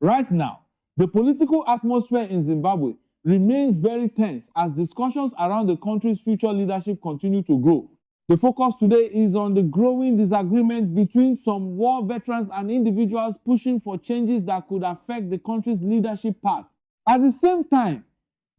Right now, the political atmosphere in Zimbabwe remains very tense as discussions around the country's future leadership continue to grow. The focus today is on the growing disagreement between some war veterans and individuals pushing for changes that could affect the country's leadership path. At the same time,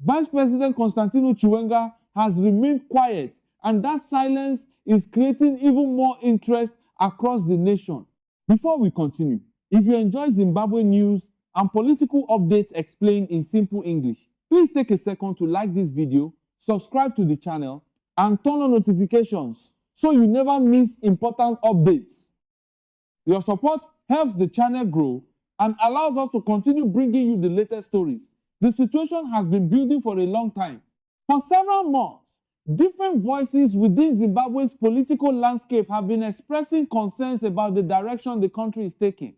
Vice President Constantino Chiwenga has remained quiet, and that silence is creating even more interest across the nation. Before we continue, if you enjoy Zimbabwe news and political updates explained in simple English, please take a second to like this video, subscribe to the channel, and turn on notifications so you never miss important updates. Your support helps the channel grow and allows us to continue bringing you the latest stories. The situation has been building for a long time. For several months, different voices within Zimbabwe's political landscape have been expressing concerns about the direction the country is taking.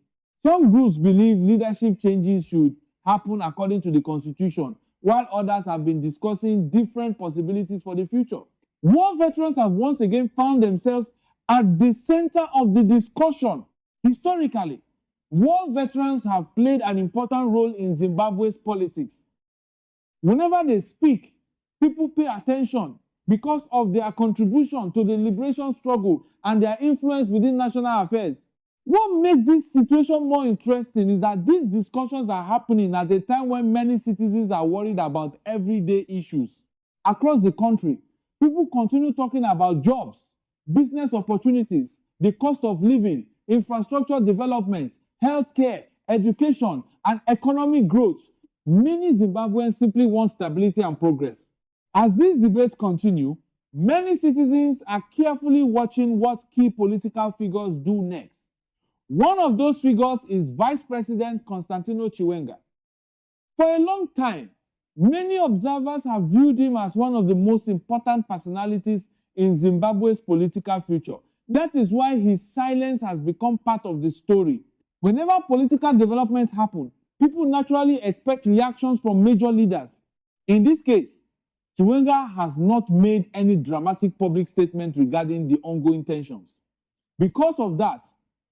Some groups believe leadership changes should happen according to the constitution, while others have been discussing different possibilities for the future. War veterans have once again found themselves at the center of the discussion. Historically, war veterans have played an important role in Zimbabwe's politics. Whenever they speak, people pay attention because of their contribution to the liberation struggle and their influence within national affairs. What makes this situation more interesting is that these discussions are happening at a time when many citizens are worried about everyday issues. Across the country, people continue talking about jobs, business opportunities, the cost of living, infrastructure development, healthcare, education, and economic growth. Many Zimbabweans simply want stability and progress. As these debates continue, many citizens are carefully watching what key political figures do next. One of those figures is Vice President Constantino Chiwenga. For a long time, many observers have viewed him as one of the most important personalities in Zimbabwe's political future. That is why his silence has become part of the story. Whenever political developments happen, people naturally expect reactions from major leaders. In this case, Chiwenga has not made any dramatic public statement regarding the ongoing tensions. Because of that,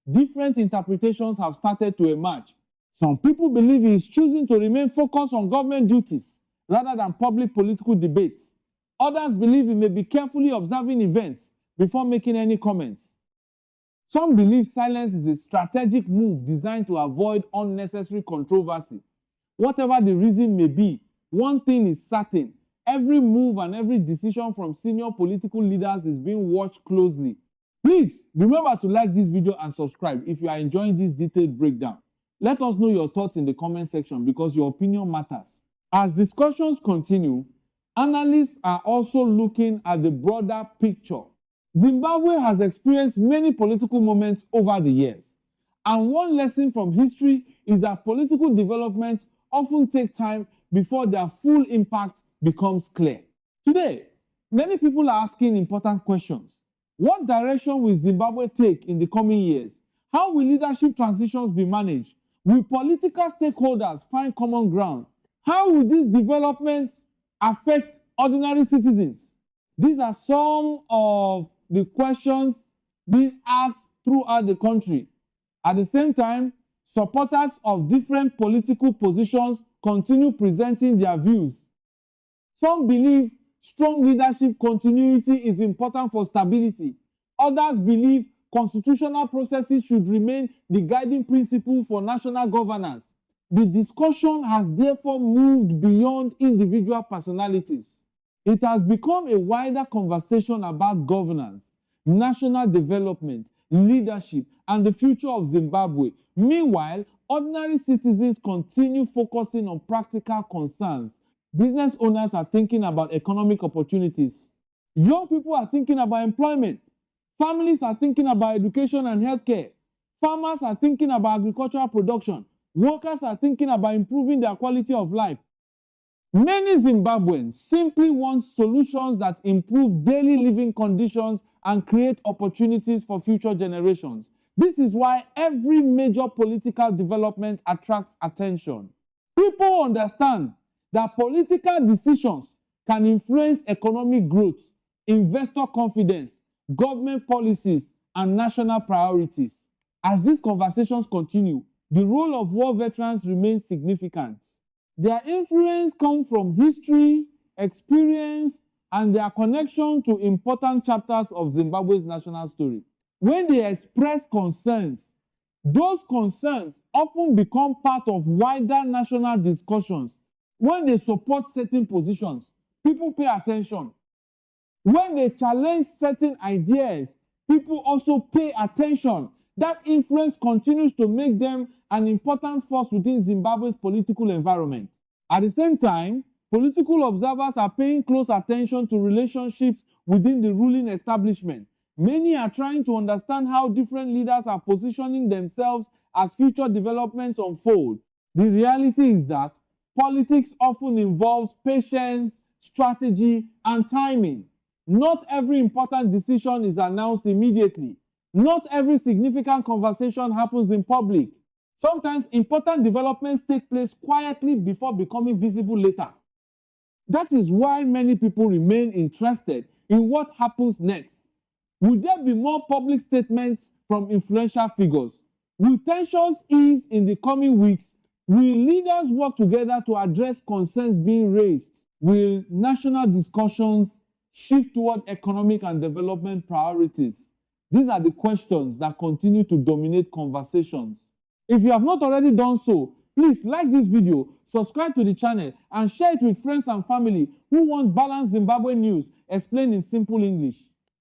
different interpretations have started to emerge. Some people believe he is choosing to remain focused on government duties rather than public political debates. Others believe he may be carefully observing events before making any comments. Some believe silence is a strategic move designed to avoid unnecessary controversy. Whatever the reason may be, one thing is certain: every move and every decision from senior political leaders is being watched closely. Please remember to like this video and subscribe if you are enjoying this detailed breakdown. Let us know your thoughts in the comment section because your opinion matters. As discussions continue, analysts are also looking at the broader picture. Zimbabwe has experienced many political moments over the years, and one lesson from history is that political developments often take time before their full impact becomes clear. Today, many people are asking important questions. What direction will Zimbabwe take in the coming years? How will leadership transitions be managed? Will political stakeholders find common ground? How will these developments affect ordinary citizens? These are some of the questions being asked throughout the country. At the same time, supporters of different political positions continue presenting their views. Some believe strong leadership continuity is important for stability. Others believe constitutional processes should remain the guiding principle for national governance. The discussion has therefore moved beyond individual personalities. It has become a wider conversation about governance, national development, leadership, and the future of Zimbabwe. Meanwhile, ordinary citizens continue focusing on practical concerns. Business owners are thinking about economic opportunities. Young people are thinking about employment. Families are thinking about education and healthcare. Farmers are thinking about agricultural production. Workers are thinking about improving their quality of life. Many Zimbabweans simply want solutions that improve daily living conditions and create opportunities for future generations. This is why every major political development attracts attention. People understand that political decisions can influence economic growth, investor confidence, government policies, and national priorities. As these conversations continue, the role of war veterans remains significant. Their influence comes from history, experience, and their connection to important chapters of Zimbabwe's national story. When they express concerns, those concerns often become part of wider national discussions. When they support certain positions, people pay attention. When they challenge certain ideas, people also pay attention. That influence continues to make them an important force within Zimbabwe's political environment. At the same time, political observers are paying close attention to relationships within the ruling establishment. Many are trying to understand how different leaders are positioning themselves as future developments unfold. The reality is that politics often involves patience, strategy, and timing. Not every important decision is announced immediately. Not every significant conversation happens in public. Sometimes important developments take place quietly before becoming visible later. That is why many people remain interested in what happens next. Will there be more public statements from influential figures? Will tensions ease in the coming weeks? Will leaders work together to address concerns being raised? Will national discussions shift toward economic and development priorities? These are the questions that continue to dominate conversations. If you have not already done so, please like this video, subscribe to the channel, and share it with friends and family who want balanced Zimbabwe news explained in simple English.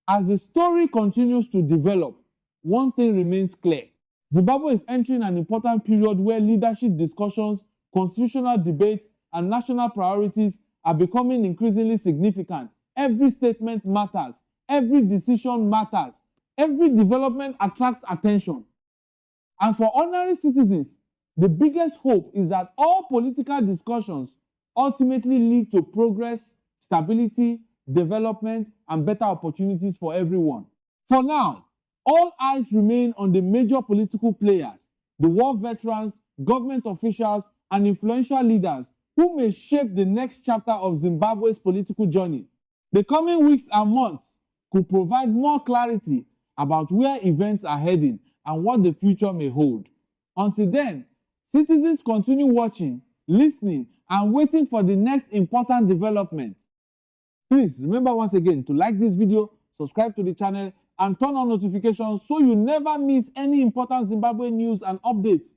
As the story continues to develop, one thing remains clear. Zimbabwe is entering an important period where leadership discussions, constitutional debates, and national priorities are becoming increasingly significant. Every statement matters. Every decision matters. Every development attracts attention. And for ordinary citizens, the biggest hope is that all political discussions ultimately lead to progress, stability, development, and better opportunities for everyone. For now, all eyes remain on the major political players, the war veterans, government officials, and influential leaders who may shape the next chapter of Zimbabwe's political journey. The coming weeks and months could provide more clarity about where events are heading and what the future may hold. Until then, citizens continue watching, listening, and waiting for the next important development. Please remember once again to like this video, subscribe to the channel, and turn on notifications so you never miss any important Zimbabwe news and updates.